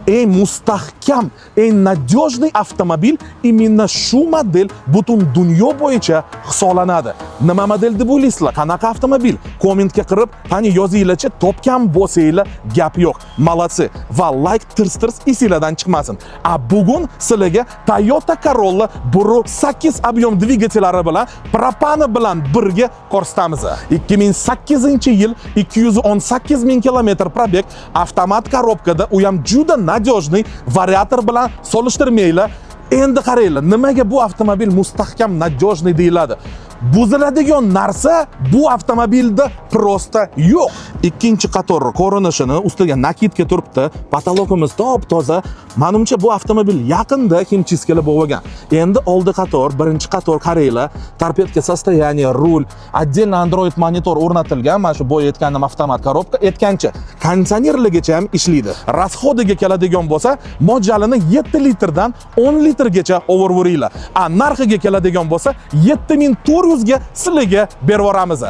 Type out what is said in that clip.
eng mustahkam, eng надежный avtomobil именно shu model butun dunyo bo'yicha hisoblanadi. Nima model deb o'ylaysizlar? Qanaqa avtomobil? Kommentga kirib, qani yozinglarchi, topgan bo'lsanglar, gap yo'q. Молодцы. Va like tirs esinglardan chiqmasin. Bugun sizlarga Toyota Corolla 1.8 объем dvigatellari bilan propani bilan birga ko'rsatamiz. 2008-yil 218 ming kilometr probeg, avtomat korobkada, u ham juda надежный variator bilan solishtirmaylar. Endi qaranglar, nimaga bu avtomobil mustahkam, надежный deyiladi? Buziladigan narsa bu avtomobilda prosta yo'q. Ikkinchi qator ko'rinishini ustiga nakidka turibdi. Patologimiz top-toza. Menimcha bu avtomobil yaqinda himchiskalar bo'lgan. Endi oldi qator, birinchi qator qaranglar, torpedka состояние, rul, отдельно Android monitor o'rnatilgan. Mana shu bo'yi aytganim avtomat korobka aytgancha konditsionerligicha ham ishlaydi. Расходiga keladigan bo'lsa, mo'ljalini 7 litrdan 10 litrgacha overvuringlar. Narxiga keladigan bo'lsa, 7400 ga sizlarga berib yuboramiz.